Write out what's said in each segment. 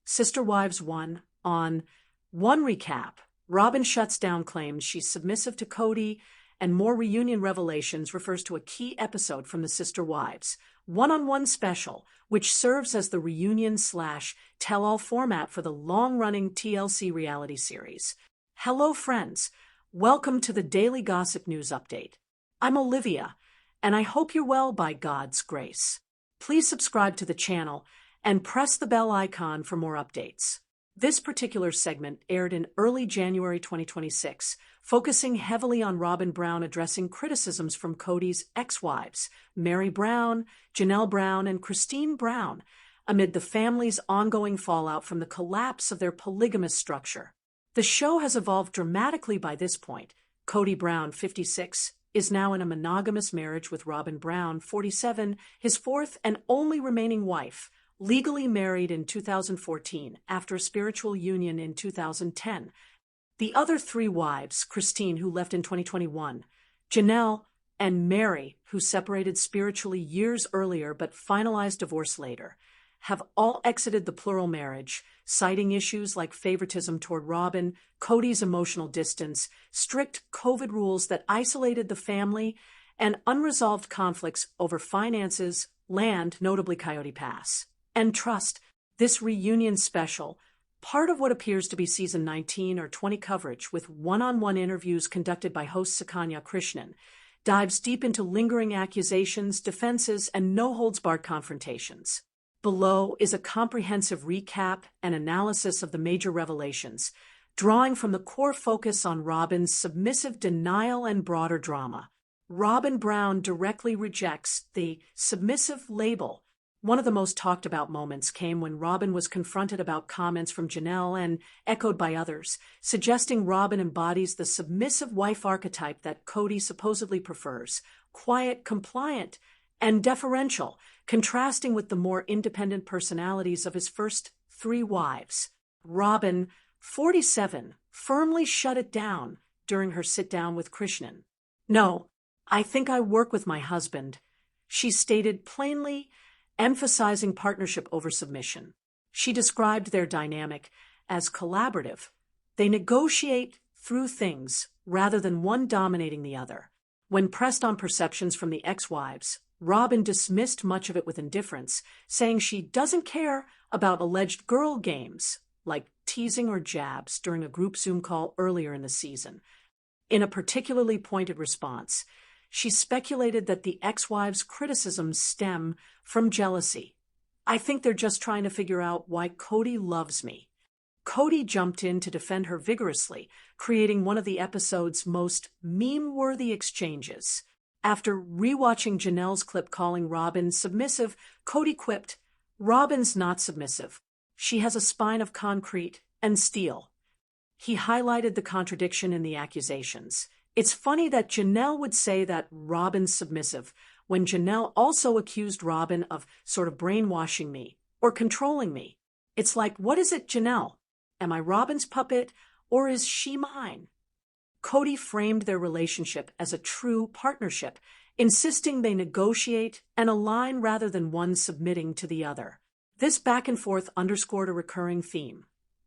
Sister Wives 1 on one recap. Robyn shuts down claims she's submissive to Kody, and more reunion revelations refers to a key episode from the Sister Wives one-on-one special, which serves as the reunion/tell-all format for the long-running TLC reality series. Hello, friends. Welcome to the Daily Gossip News Update. I'm Olivia, and I hope you're well by God's grace. Please subscribe to the channel and press the bell icon for more updates. This particular segment aired in early January 2026, focusing heavily on Kody Brown addressing criticisms from Kody's ex-wives, Meri Brown, Janelle Brown, and Christine Brown, amid the family's ongoing fallout from the collapse of their polygamous structure. The show has evolved dramatically by this point. Kody Brown, 56, is now in a monogamous marriage with Kody Brown, 47, his fourth and only remaining wife, legally married in 2014 after a spiritual union in 2010. The other three wives, Christine, who left in 2021, Janelle, and Meri, who separated spiritually years earlier but finalized divorce later, have all exited the plural marriage, citing issues like favoritism toward Robyn, Kody's emotional distance, strict COVID rules that isolated the family, and unresolved conflicts over finances, land, notably Coyote Pass, and trust. This reunion special, part of what appears to be season 19 or 20 coverage with one-on-one interviews conducted by host Sukanya Krishnan, dives deep into lingering accusations, defenses, and no-holds-barred confrontations. Below is a comprehensive recap and analysis of the major revelations, drawing from the core focus on Robyn's submissive denial and broader drama. Kody Brown directly rejects the submissive label. One of the most talked about moments came when Robyn was confronted about comments from Janelle and echoed by others, suggesting Robyn embodies the submissive wife archetype that Kody supposedly prefers: quiet, compliant, and deferential, contrasting with the more independent personalities of his first three wives. Robyn, 47, firmly shut it down during her sit-down with Krishnan. "No, I think I work with my husband," she stated plainly, emphasizing partnership over submission. She described their dynamic as collaborative. They negotiate through things rather than one dominating the other. When pressed on perceptions from the ex-wives, Robyn dismissed much of it with indifference, saying she doesn't care about alleged girl games, like teasing or jabs during a group Zoom call earlier in the season. In a particularly pointed response, she speculated that the ex-wives' criticisms stem from jealousy. "I think they're just trying to figure out why Kody loves me." Kody jumped in to defend her vigorously, creating one of the episode's most meme-worthy exchanges. After rewatching Janelle's clip calling Robyn submissive, Kody quipped, "Robyn's not submissive. She has a spine of concrete and steel." He highlighted the contradiction in the accusations. It's funny that Janelle would say that Robyn's submissive, when Janelle also accused Robyn of sort of brainwashing me or controlling me. It's like, what is it, Janelle? Am I Robyn's puppet, or is she mine? Kody framed their relationship as a true partnership, insisting they negotiate and align rather than one submitting to the other. This back and forth underscored a recurring theme: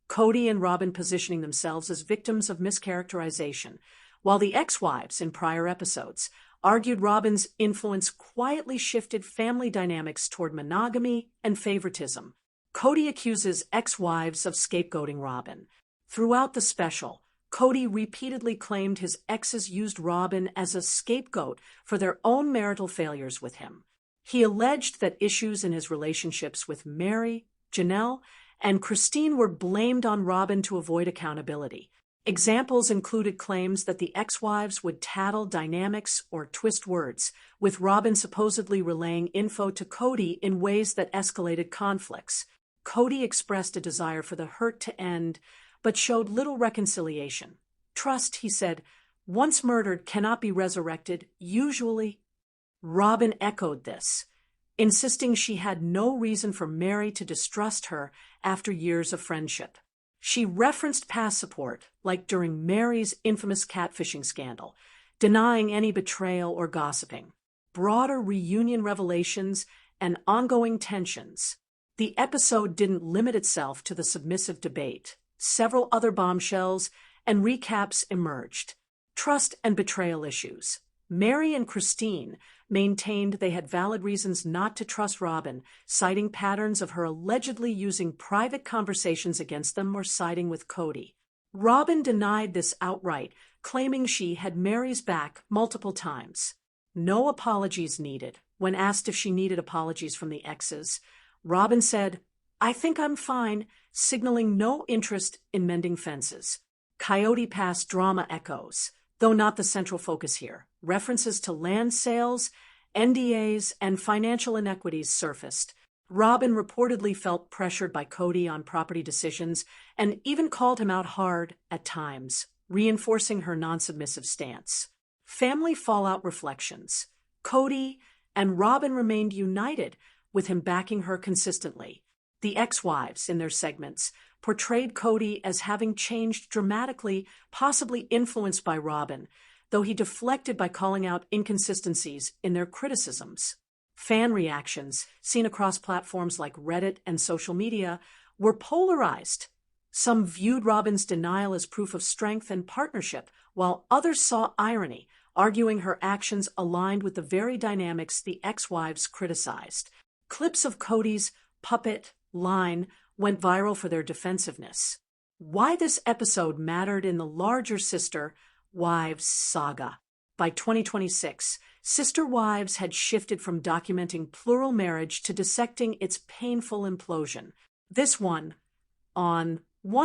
Kody and Robyn positioning themselves as victims of mischaracterization, while the ex-wives in prior episodes argued Robyn's influence quietly shifted family dynamics toward monogamy and favoritism. Kody accuses ex-wives of scapegoating Robyn. Throughout the special, Kody repeatedly claimed his exes used Robyn as a scapegoat for their own marital failures with him. He alleged that issues in his relationships with Meri, Janelle, and Christine were blamed on Robyn to avoid accountability. Examples included claims that the ex-wives would tattle dynamics or twist words, with Robyn supposedly relaying info to Kody in ways that escalated conflicts. Kody expressed a desire for the hurt to end, but showed little reconciliation. "Trust," he said, "once murdered cannot be resurrected, usually." Robyn echoed this, insisting she had no reason for Meri to distrust her after years of friendship. She referenced past support, like during Meri's infamous catfishing scandal, denying any betrayal or gossiping. Broader reunion revelations and ongoing tensions. The episode didn't limit itself to the submissive debate. Several other bombshells and recaps emerged. Trust and betrayal issues. Meri and Christine maintained they had valid reasons not to trust Robyn, citing patterns of her allegedly using private conversations against them or siding with Kody. Robyn denied this outright, claiming she had Meri's back multiple times. No apologies needed. When asked if she needed apologies from the exes, Robyn said, "I think I'm fine," signaling no interest in mending fences. Coyote Pass drama echoes, though not the central focus here. References to land sales, NDAs, and financial inequities surfaced. Robyn reportedly felt pressured by Kody on property decisions and even called him out hard at times, reinforcing her non-submissive stance. Family fallout reflections. Kody and Robyn remained united, with him backing her consistently. The ex-wives, in their segments, portrayed Kody as having changed dramatically, possibly influenced by Robyn, though he deflected by calling out inconsistencies in their criticisms. Fan reactions, seen across platforms like Reddit and social media, were polarized. Some viewed Robyn's denial as proof of strength and partnership, while others saw irony, arguing her actions aligned with the very dynamics the ex-wives criticized. Clips of Kody's puppet line went viral for their defensiveness. Why this episode mattered in the larger Sister Wives saga. By 2026, Sister Wives had shifted from documenting plural marriage to dissecting its painful implosion. This one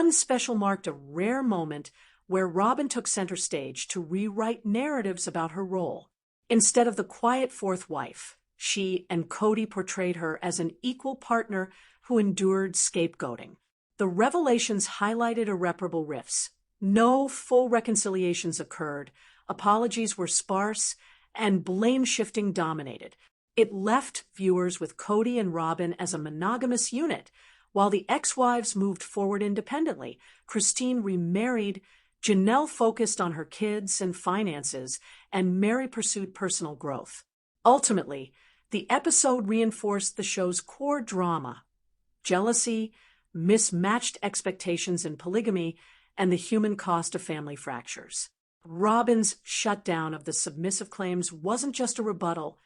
special marked a rare moment where Robyn took center stage to rewrite narratives about her role. Instead of the quiet fourth wife, she and Kody portrayed her as an equal partner who endured scapegoating. The revelations highlighted irreparable rifts. No full reconciliations occurred, apologies were sparse, and blame-shifting dominated. It left viewers with Kody and Robyn as a monogamous unit, while the ex-wives moved forward independently. Christine remarried, Janelle focused on her kids and finances, and Meri pursued personal growth. Ultimately, the episode reinforced the show's core drama: jealousy, mismatched expectations in polygamy, and the human cost of family fractures. Robyn's shutdown of the submissive claims wasn't just a rebuttal.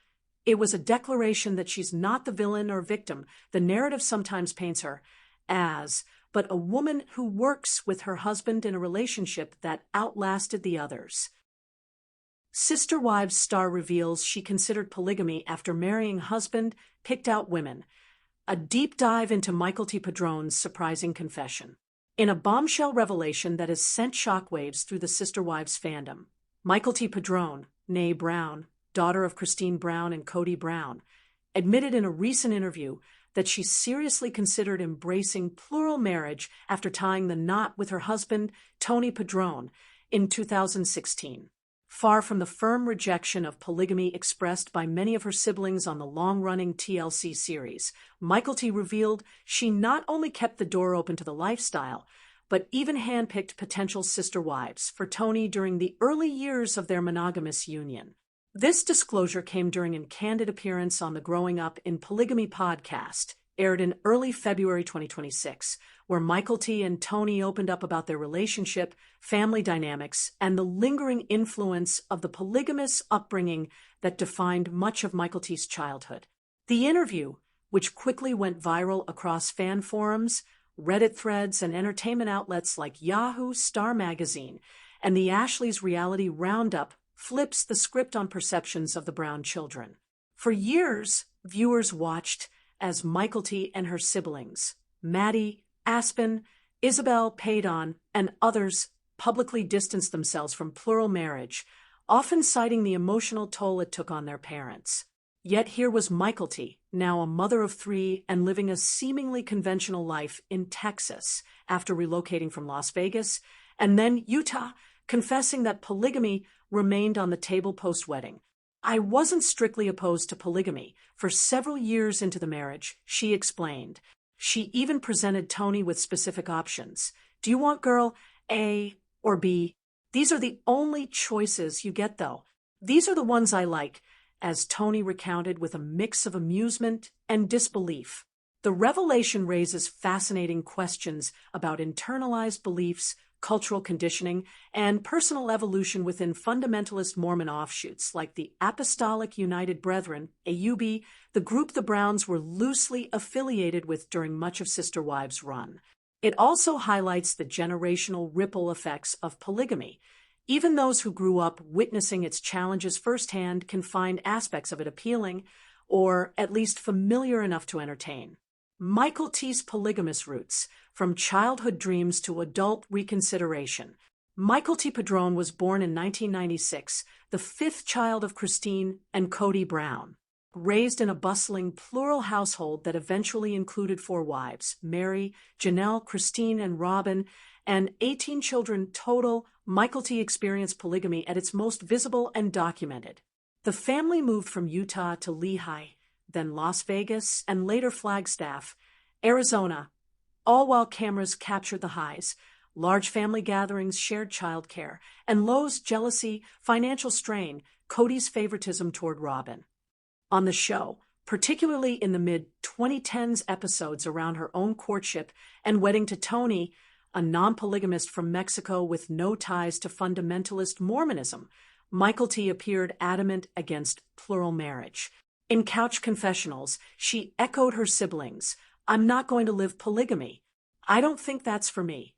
It was a declaration that she's not the villain or victim the narrative sometimes paints her as, but a woman who works with her husband in a relationship that outlasted the others. Sister Wives star reveals she considered polygamy after marrying husband, picked out women. A deep dive into Michael T. Padrone's surprising confession. In a bombshell revelation that has sent shockwaves through the Sister Wives fandom, Michael T. Padrone, née Brown, daughter of Christine Brown and Kody Brown, admitted in a recent interview that she seriously considered embracing plural marriage after tying the knot with her husband, Tony Padrone, in 2016. Far from the firm rejection of polygamy expressed by many of her siblings on the long-running TLC series, Michael T. revealed she not only kept the door open to the lifestyle, but even handpicked potential sister wives for Tony during the early years of their monogamous union. This disclosure came during a candid appearance on the Growing Up in Polygamy podcast, aired in early February 2026, where Michael T. and Tony opened up about their relationship, family dynamics, and the lingering influence of the polygamous upbringing that defined much of Michael T.'s childhood. The interview, which quickly went viral across fan forums, Reddit threads, and entertainment outlets like Yahoo, Star Magazine, and the Ashley's Reality Roundup, flips the script on perceptions of the Brown children. For years, viewers watched as Michael T. and her siblings, Maddie, Aspen, Isabel, Paydon, and others publicly distanced themselves from plural marriage, often citing the emotional toll it took on their parents. Yet here was Michael T., now a mother of 3 and living a seemingly conventional life in Texas after relocating from Las Vegas, and then Utah, confessing that polygamy remained on the table post-wedding. "I wasn't strictly opposed to polygamy for several years into the marriage," she explained. She even presented Tony with specific options. "Do you want girl A or B? These are the only choices you get, though. These are the ones I like," as Tony recounted with a mix of amusement and disbelief. The revelation raises fascinating questions about internalized beliefs, cultural conditioning, and personal evolution within fundamentalist Mormon offshoots like the Apostolic United Brethren, AUB, the group the Browns were loosely affiliated with during much of Sister Wives' run. It also highlights the generational ripple effects of polygamy. Even those who grew up witnessing its challenges firsthand can find aspects of it appealing, or at least familiar enough to entertain. Michael T's polygamous roots, from childhood dreams to adult reconsideration. Michael T. Padron was born in 1996, the fifth child of Christine and Kody Brown. Raised in a bustling, plural household that eventually included 4 wives, Meri, Janelle, Christine, and Robyn, and 18 children total, Michael T. experienced polygamy at its most visible and documented. The family moved from Utah to Lehi, then Las Vegas, and later Flagstaff, Arizona, all while cameras captured the highs, large family gatherings, shared childcare, and Lowe's jealousy, financial strain, Kody's favoritism toward Robyn. On the show, particularly in the mid-2010s episodes around her own courtship and wedding to Tony, a non-polygamist from Mexico with no ties to fundamentalist Mormonism, Michael T. appeared adamant against plural marriage. In Couch Confessionals, she echoed her siblings, "I'm not going to live polygamy. I don't think that's for me."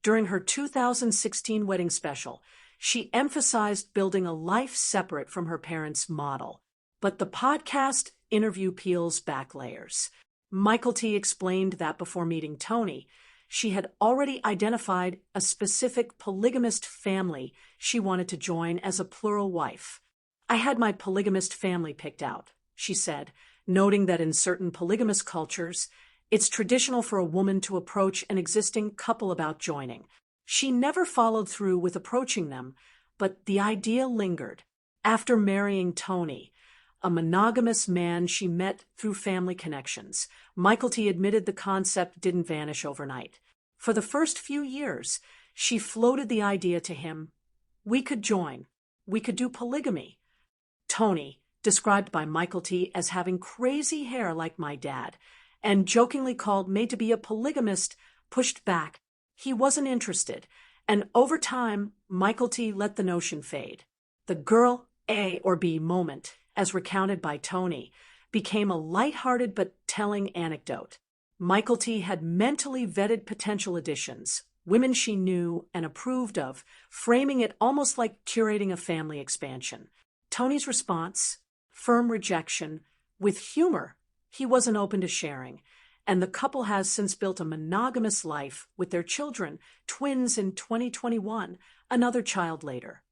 During her 2016 wedding special, she emphasized building a life separate from her parents' model. But the podcast interview peels back layers. Michael T. explained that before meeting Tony, she had already identified a specific polygamist family she wanted to join as a plural wife. "I had my polygamist family picked out," she said, noting that in certain polygamous cultures, it's traditional for a woman to approach an existing couple about joining. She never followed through with approaching them, but the idea lingered. After marrying Tony, a monogamous man she met through family connections, Michael T. admitted the concept didn't vanish overnight. For the first few years, she floated the idea to him, "We could join. We could do polygamy." Tony, described by Michael T. as having crazy hair like my dad, and jokingly called made to be a polygamist, pushed back. He wasn't interested, and over time, Michael T. let the notion fade. The girl A or B moment, as recounted by Tony, became a lighthearted but telling anecdote. Michael T. had mentally vetted potential additions, women she knew and approved of, framing it almost like curating a family expansion. Tony's response? Firm rejection, with humor. He wasn't open to sharing, and the couple has since built a monogamous life with their children, twins in 2021, another child later.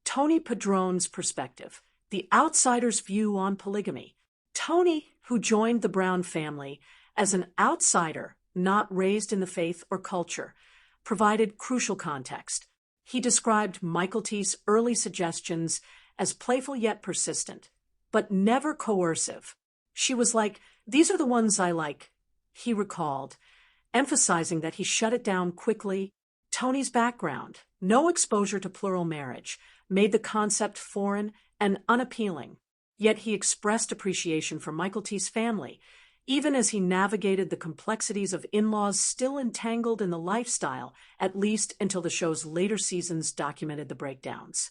Tony Padron's perspective, the outsider's view on polygamy. Tony, who joined the Brown family as an outsider, not raised in the faith or culture, provided crucial context. He described Michael T.'s early suggestions as playful yet persistent, but never coercive. She was like, "These are the ones I like," he recalled, emphasizing that he shut it down quickly. Tony's background, no exposure to plural marriage, made the concept foreign and unappealing. Yet he expressed appreciation for Michael T.'s family, even as he navigated the complexities of in-laws still entangled in the lifestyle, at least until the show's later seasons documented the breakdowns.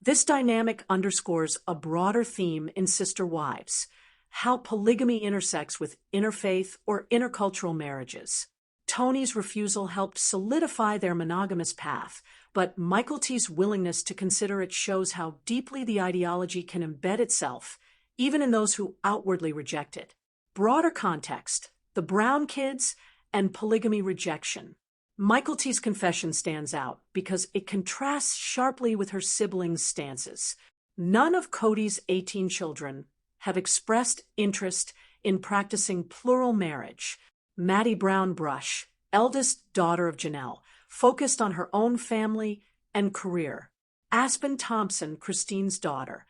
This dynamic underscores a broader theme in Sister Wives, how polygamy intersects with interfaith or intercultural marriages. Tony's refusal helped solidify their monogamous path, but Michael T.'s willingness to consider it shows how deeply the ideology can embed itself, even in those who outwardly reject it. Broader context, the Brown kids and polygamy rejection. Michael T.'s confession stands out because it contrasts sharply with her siblings' stances. None of Kody's 18 children have expressed interest in practicing plural marriage. Maddie Brown Brush, eldest daughter of Janelle, focused on her own family and career. Aspen Thompson, Christine's daughter,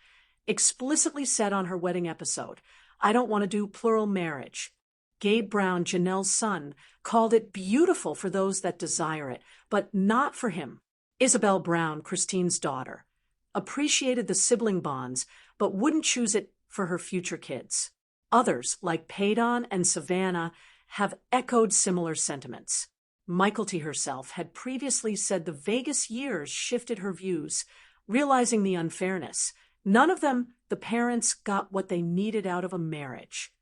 explicitly said on her wedding episode, "I don't want to do plural marriage." Gabe Brown, Janelle's son, called it beautiful for those that desire it, but not for him. Isabel Brown, Christine's daughter, appreciated the sibling bonds, but wouldn't choose it for her future kids. Others, like Paydon and Savannah, have echoed similar sentiments. Mykelti herself had previously said the Vegas years shifted her views, realizing the unfairness. None of them, the parents, got what they needed out of a marriage.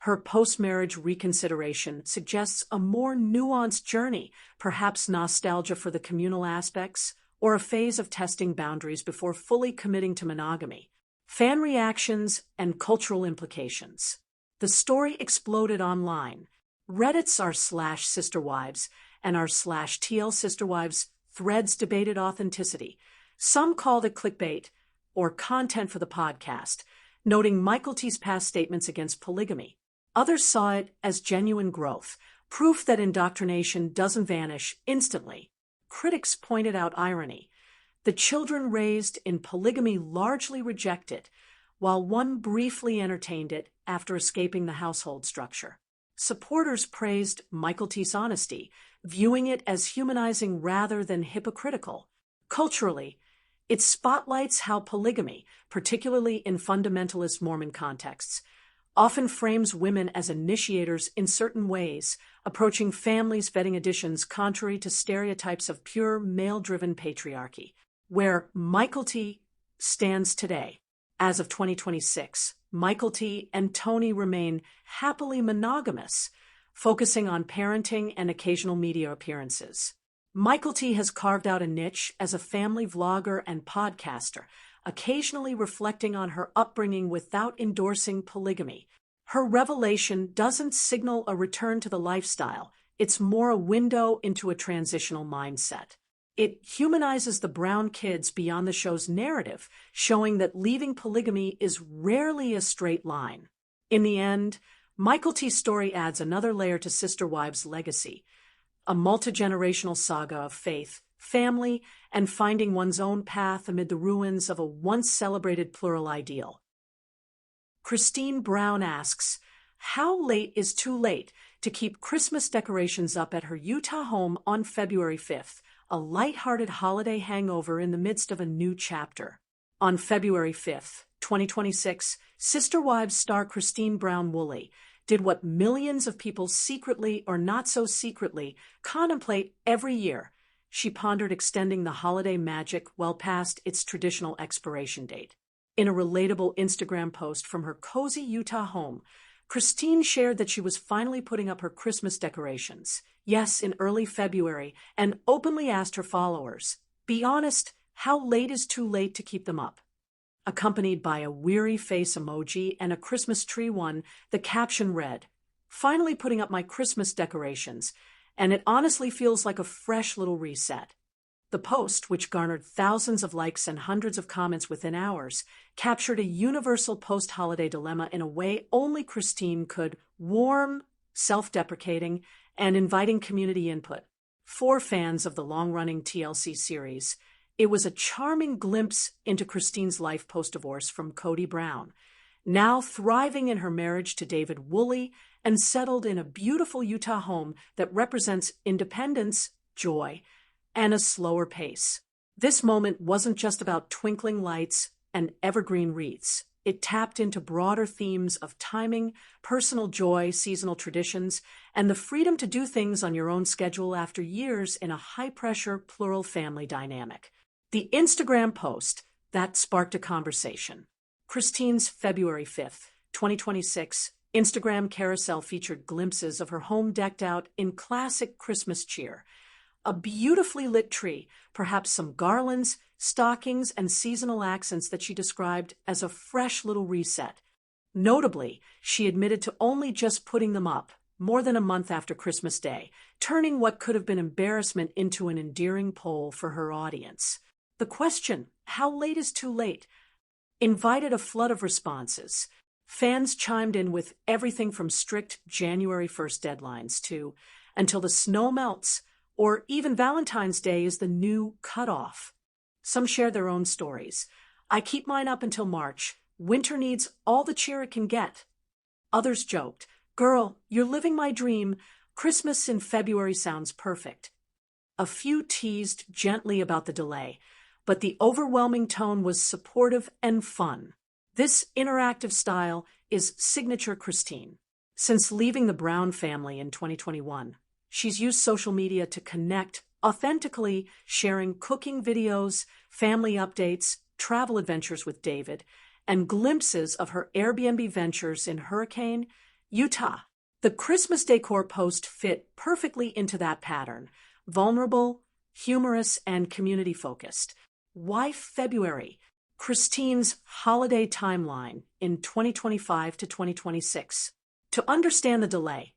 Her post-marriage reconsideration suggests a more nuanced journey, perhaps nostalgia for the communal aspects, or a phase of testing boundaries before fully committing to monogamy. Fan reactions and cultural implications. The story exploded online. Reddit's r/sisterwives and r/TL sisterwives threads debated authenticity. Some called it clickbait or content for the podcast, noting Mykelti's past statements against polygamy. Others saw it as genuine growth, proof that indoctrination doesn't vanish instantly. Critics pointed out irony. The children raised in polygamy largely reject it, while one briefly entertained it after escaping the household structure. Supporters praised Mykelti's honesty, viewing it as humanizing rather than hypocritical. Culturally, it spotlights how polygamy, particularly in fundamentalist Mormon contexts, often frames women as initiators in certain ways, approaching families vetting additions contrary to stereotypes of pure male-driven patriarchy. Where Mykelti stands today. As of 2026, Mykelti and Tony remain happily monogamous, focusing on parenting and occasional media appearances. Mykelti has carved out a niche as a family vlogger and podcaster, occasionally reflecting on her upbringing without endorsing polygamy. Her revelation doesn't signal a return to the lifestyle, it's more a window into a transitional mindset. It humanizes the Brown kids beyond the show's narrative, showing that leaving polygamy is rarely a straight line. In the end, Mykelti's story adds another layer to Sister Wives' legacy, a multi-generational saga of faith, family, and finding one's own path amid the ruins of a once-celebrated plural ideal. Christine Brown asks, how late is too late to keep Christmas decorations up at her Utah home on February 5th? A lighthearted holiday hangover in the midst of a new chapter. On February 5th, 2026, Sister Wives star Christine Brown Woolley did what millions of people secretly or not so secretly contemplate every year. She pondered extending the holiday magic well past its traditional expiration date. In a relatable Instagram post from her cozy Utah home, Christine shared that she was finally putting up her Christmas decorations, yes, in early February, and openly asked her followers, be honest, how late is too late to keep them up? Accompanied by a weary face emoji and a Christmas tree one, the caption read, finally putting up my Christmas decorations, and it honestly feels like a fresh little reset. The post, which garnered thousands of likes and hundreds of comments within hours, captured a universal post-holiday dilemma in a way only Christine could: warm, self-deprecating, and inviting community input. For fans of the long-running TLC series, it was a charming glimpse into Christine's life post-divorce from Kody Brown, now thriving in her marriage to David Woolley and settled in a beautiful Utah home that represents independence, joy, and a slower pace. This moment wasn't just about twinkling lights and evergreen wreaths. It tapped into broader themes of timing, personal joy, seasonal traditions, and the freedom to do things on your own schedule after years in a high-pressure, plural family dynamic. The Instagram post that sparked a conversation. Christine's February 5th, 2026, Instagram carousel featured glimpses of her home decked out in classic Christmas cheer. A beautifully lit tree, perhaps some garlands, stockings, and seasonal accents that she described as a fresh little reset. Notably, she admitted to only just putting them up more than a month after Christmas Day, turning what could have been embarrassment into an endearing poll for her audience. The question, how late is too late, invited a flood of responses. Fans chimed in with everything from strict January 1st deadlines to until the snow melts, or even Valentine's Day is the new cutoff. Some share their own stories. I keep mine up until March. Winter needs all the cheer it can get. Others joked, girl, you're living my dream. Christmas in February sounds perfect. A few teased gently about the delay, but the overwhelming tone was supportive and fun. This interactive style is signature Christine. Since leaving the Brown family in 2021, she's used social media to connect authentically, sharing cooking videos, family updates, travel adventures with David, and glimpses of her Airbnb ventures in Hurricane, Utah. The Christmas decor post fit perfectly into that pattern: vulnerable, humorous, and community-focused. Why February? Christine's holiday timeline in 2025 to 2026. To understand the delay,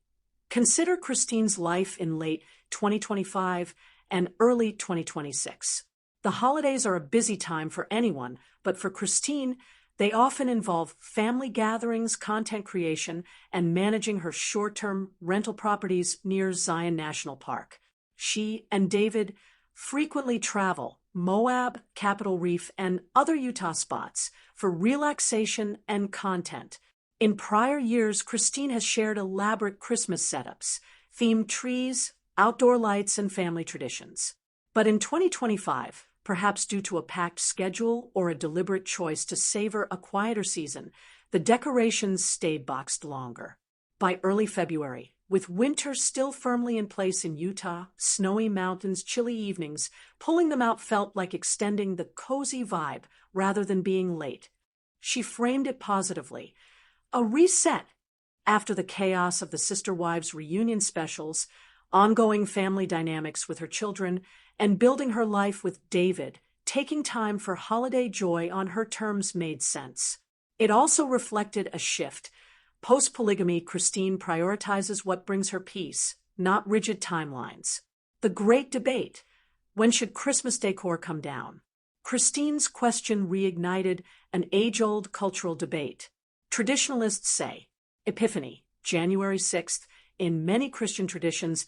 consider Christine's life in late 2025 and early 2026. The holidays are a busy time for anyone, but for Christine, they often involve family gatherings, content creation, and managing her short-term rental properties near Zion National Park. She and David frequently travel Moab, Capitol Reef, and other Utah spots for relaxation and content. In prior years, Christine has shared elaborate Christmas setups, themed trees, outdoor lights, and family traditions. But in 2025, perhaps due to a packed schedule or a deliberate choice to savor a quieter season, the decorations stayed boxed longer. By early February, with winter still firmly in place in Utah, snowy mountains, chilly evenings, pulling them out felt like extending the cozy vibe rather than being late. She framed it positively: a reset after the chaos of the Sister Wives reunion specials, ongoing family dynamics with her children, and building her life with David. Taking time for holiday joy on her terms made sense. It also reflected a shift. Post-polygamy, Christine prioritizes what brings her peace, not rigid timelines. The great debate: when should Christmas decor come down? Christine's question reignited an age-old cultural debate. Traditionalists say Epiphany, January 6th. In many Christian traditions,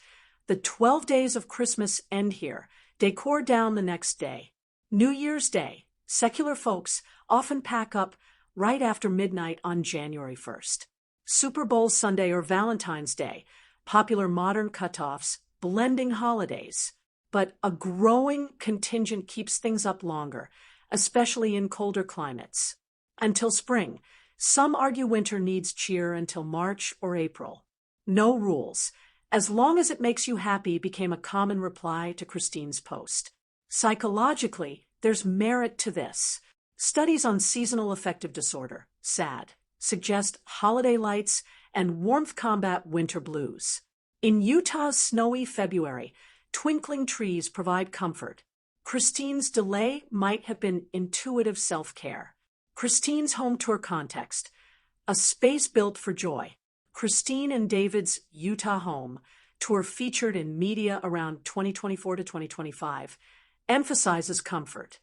the 12 days of Christmas end here, decor down the next day. New Year's Day, secular folks often pack up right after midnight on January 1st. Super Bowl Sunday or Valentine's Day, popular modern cutoffs, blending holidays. But a growing contingent keeps things up longer, especially in colder climates. Until spring. Some argue winter needs cheer until March or April. No rules, as long as it makes you happy, became a common reply to Christine's post. Psychologically, there's merit to this. Studies on seasonal affective disorder, SAD, suggest holiday lights and warmth combat winter blues. In Utah's snowy February, twinkling trees provide comfort. Christine's delay might have been intuitive self-care. Christine's home tour context: a space built for joy. Christine and David's Utah home tour, featured in media around 2024 to 2025, emphasizes comfort.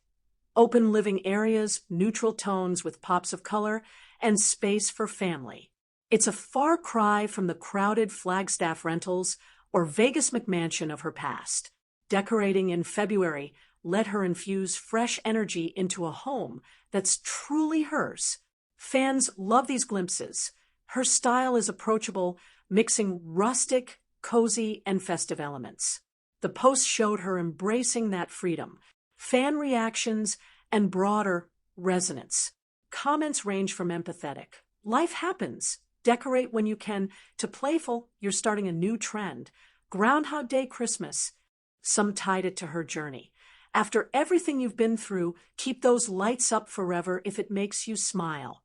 Open living areas, neutral tones with pops of color, and space for family. It's a far cry from the crowded Flagstaff rentals or Vegas McMansion of her past. Decorating in February let her infuse fresh energy into a home that's truly hers. Fans love these glimpses. Her style is approachable, mixing rustic, cozy, and festive elements. The post showed her embracing that freedom. Fan reactions and broader resonance. Comments range from empathetic, "Life happens. Decorate when you can," to playful, "You're starting a new trend. Groundhog Day Christmas." Some tied it to her journey. "After everything you've been through, keep those lights up forever if it makes you smile."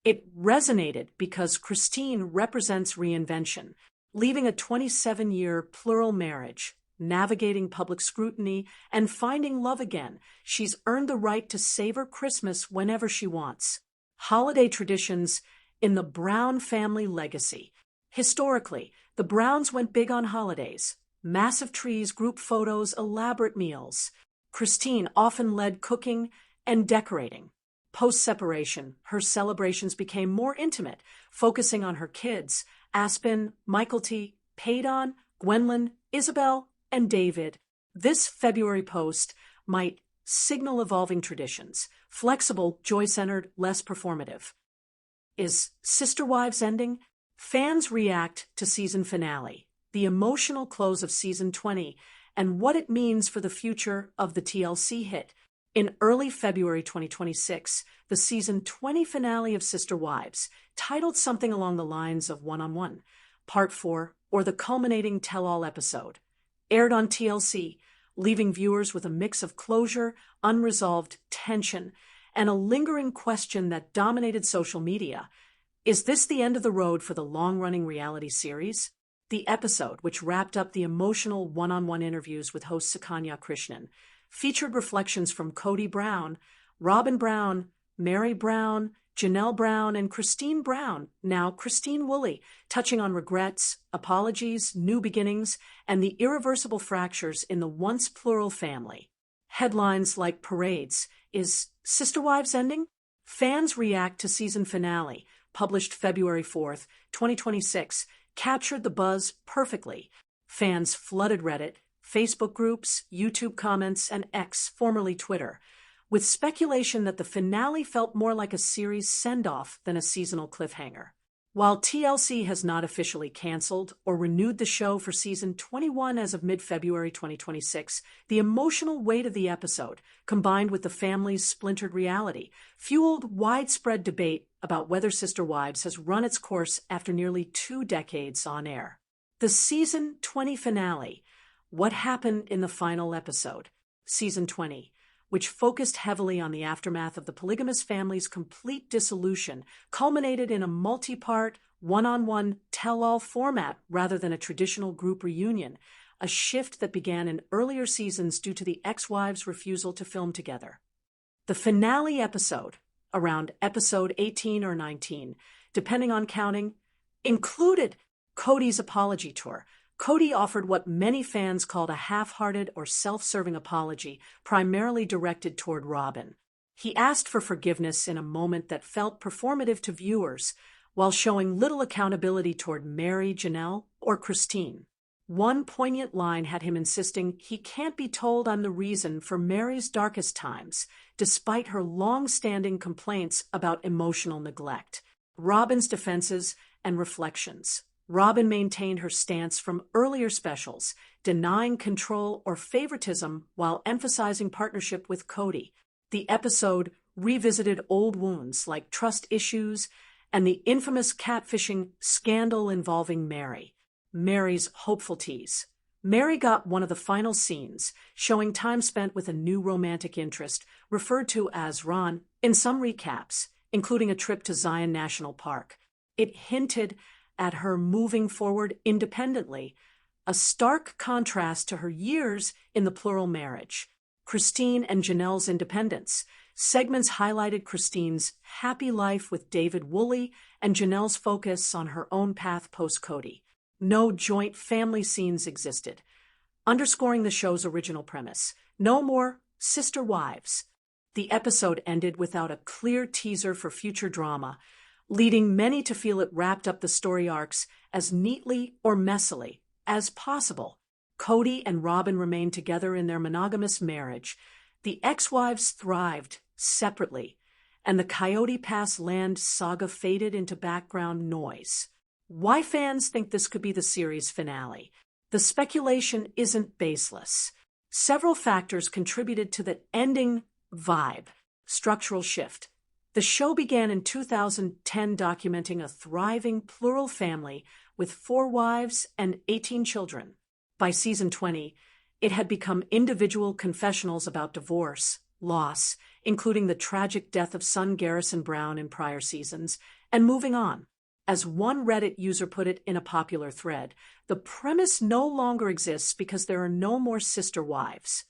It resonated because Christine represents reinvention, leaving a 27-year plural marriage, navigating public scrutiny, and finding love again. She's earned the right to savor Christmas whenever she wants. Holiday traditions in the Brown family legacy. Historically, the Browns went big on holidays. Massive trees, group photos, elaborate meals. Christine often led cooking and decorating. Post-separation, her celebrations became more intimate, focusing on her kids: Aspen, Michael-T, Paydon, Gwendolyn, Isabel, and David. This February post might signal evolving traditions: flexible, joy-centered, less performative. Is Sister Wives ending? Fans react to season finale, the emotional close of season 20, and what it means for the future of the TLC hit. In early February 2026, the season 20 finale of Sister Wives, titled something along the lines of One-on-One, Part 4, or the culminating tell-all episode, aired on TLC, leaving viewers with a mix of closure, unresolved tension, and a lingering question that dominated social media. Is this the end of the road for the long-running reality series? The episode, which wrapped up the emotional one-on-one interviews with host Sukanya Krishnan, featured reflections from Kody Brown, Robyn Brown, Meri Brown, Janelle Brown, and Christine Brown, now Christine Woolley, touching on regrets, apologies, new beginnings, and the irreversible fractures in the once-plural family. Headlines like parades, "Is Sister Wives ending?" Fans react to season finale, published February 4th, 2026, captured the buzz perfectly. Fans flooded Reddit, Facebook groups, YouTube comments, and X, formerly Twitter, with speculation that the finale felt more like a series send-off than a seasonal cliffhanger. While TLC has not officially canceled or renewed the show for season 21 as of mid-February 2026, the emotional weight of the episode, combined with the family's splintered reality, fueled widespread debate about whether Sister Wives has run its course after nearly 2 decades on air. The season 20 finale, what happened in the final episode, season 20, which focused heavily on the aftermath of the polygamous family's complete dissolution, culminated in a multi-part, one-on-one, tell-all format rather than a traditional group reunion, a shift that began in earlier seasons due to the ex-wives' refusal to film together. The finale episode, around episode 18 or 19, depending on counting, included Kody's apology tour. Kody offered what many fans called a half-hearted or self-serving apology, primarily directed toward Robyn. He asked for forgiveness in a moment that felt performative to viewers, while showing little accountability toward Meri, Janelle, or Christine. One poignant line had him insisting he can't be told I'm the reason for Meri's darkest times, despite her long-standing complaints about emotional neglect. Robyn's defenses and reflections. Robyn maintained her stance from earlier specials, denying control or favoritism while emphasizing partnership with Kody. The episode revisited old wounds like trust issues and the infamous catfishing scandal involving Meri. Meri's hopeful tease. Meri got one of the final scenes, showing time spent with a new romantic interest, referred to as Ron, in some recaps, including a trip to Zion National Park. It hinted at her moving forward independently, a stark contrast to her years in the plural marriage. Christine and Janelle's independence. Segments highlighted Christine's happy life with David Woolley and Janelle's focus on her own path post-Kody. No joint family scenes existed, underscoring the show's original premise. No more sister wives. The episode ended without a clear teaser for future drama, leading many to feel it wrapped up the story arcs as neatly or messily as possible. Kody and Robyn remained together in their monogamous marriage. The ex-wives thrived separately, and the Coyote Pass land saga faded into background noise. Why fans think this could be the series finale? The speculation isn't baseless. Several factors contributed to the ending vibe. Structural shift. The show began in 2010, documenting a thriving plural family with 4 wives and 18 children. By season 20, it had become individual confessionals about divorce, loss, including the tragic death of son Garrison Brown in prior seasons, and moving on. As one Reddit user put it in a popular thread, the premise no longer exists because there are no more sister wives.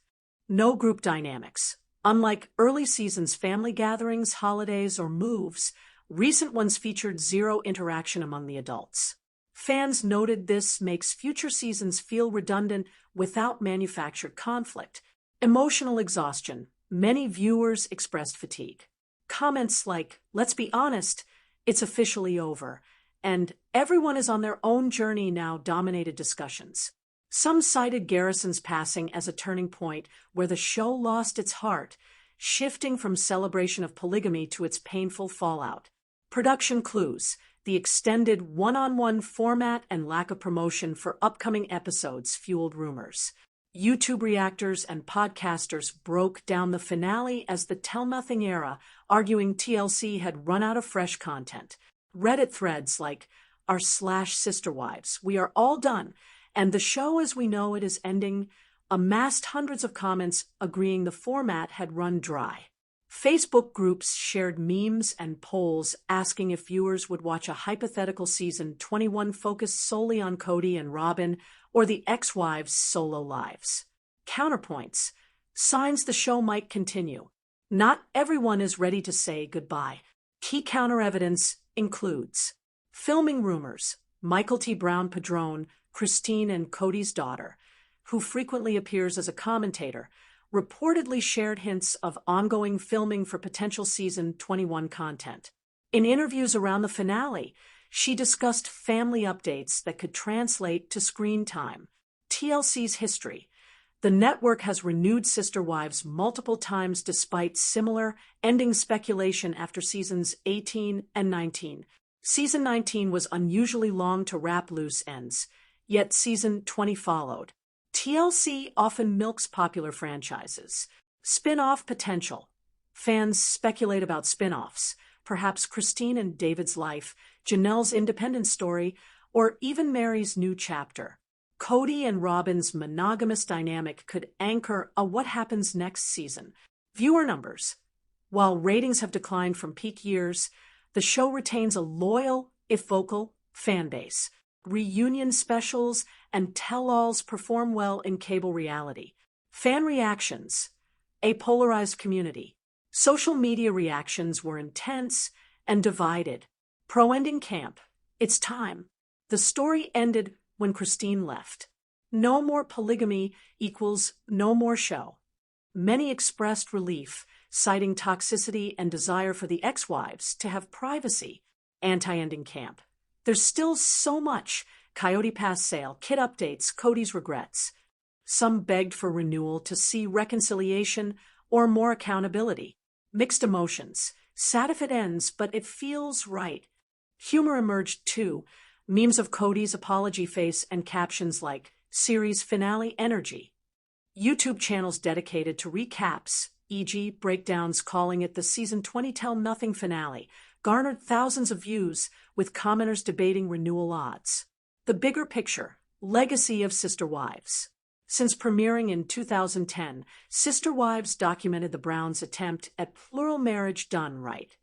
No group dynamics. Unlike early seasons' family gatherings, holidays, or moves, recent ones featured zero interaction among the adults. Fans noted this makes future seasons feel redundant without manufactured conflict. Emotional exhaustion. Many viewers expressed fatigue. Comments like, "Let's be honest, it's officially over," and "everyone is on their own journey now" dominated discussions. Some cited Garrison's passing as a turning point where the show lost its heart, shifting from celebration of polygamy to its painful fallout. Production clues. The extended one-on-one format and lack of promotion for upcoming episodes fueled rumors. YouTube reactors and podcasters broke down the finale as the tell-nothing era, arguing TLC had run out of fresh content. Reddit threads like r/sisterwives, we are all done, and the show as we know it is ending, amassed hundreds of comments agreeing the format had run dry. Facebook groups shared memes and polls asking if viewers would watch a hypothetical season 21 focused solely on Kody and Robyn or the ex-wives' solo lives. Counterpoints. Signs the show might continue. Not everyone is ready to say goodbye. Key counter-evidence includes filming rumors. Michael T. Brown Padron, Christine and Kody's daughter, who frequently appears as a commentator, reportedly shared hints of ongoing filming for potential season 21 content. In interviews around the finale, she discussed family updates that could translate to screen time. TLC's history. The network has renewed Sister Wives multiple times despite similar ending speculation after seasons 18 and 19. Season 19 was unusually long to wrap loose ends, yet season 20 followed. TLC often milks popular franchises. Spin-off potential. Fans speculate about spin-offs, perhaps Christine and David's life, Janelle's independent story, or even Meri's new chapter. Kody and Robyn's monogamous dynamic could anchor a what happens next season. Viewer numbers. While ratings have declined from peak years, the show retains a loyal, if vocal, fan base. Reunion specials and tell-alls perform well in cable reality. Fan reactions. A polarized community. Social media reactions were intense and divided. Pro-ending camp. It's time. The story ended when Christine left. No more polygamy equals no more show. Many expressed relief, citing toxicity and desire for the ex-wives to have privacy. Anti-ending camp. There's still so much. Coyote Pass sale, kid updates, Kody's regrets. Some begged for renewal to see reconciliation or more accountability. Mixed emotions. Sad if it ends, but it feels right. Humor emerged too. Memes of Kody's apology face and captions like, series finale energy. YouTube channels dedicated to recaps, e.g. breakdowns calling it the season 20 Tell Nothing finale, garnered thousands of views, with commenters debating renewal odds. The bigger picture, legacy of Sister Wives. Since premiering in 2010, Sister Wives documented the Browns' attempt at plural marriage done right.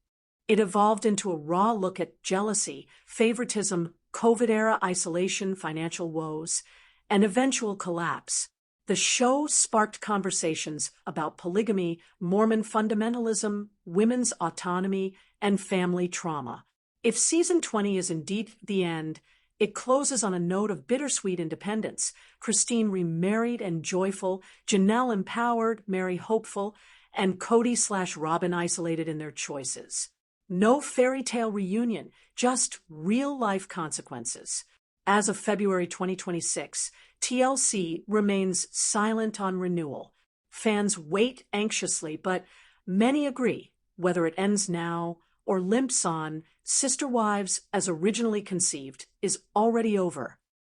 It evolved into a raw look at jealousy, favoritism, COVID-era isolation, financial woes, and eventual collapse. The show sparked conversations about polygamy, Mormon fundamentalism, women's autonomy, and family trauma. If season 20 is indeed the end, it closes on a note of bittersweet independence. Christine remarried and joyful, Janelle empowered, Meri hopeful, and Kody/Robyn isolated in their choices. No fairy tale reunion, just real-life consequences. As of February 2026, TLC remains silent on renewal. Fans wait anxiously, but many agree, whether it ends now or limps on, Sister Wives, as originally conceived, is already over.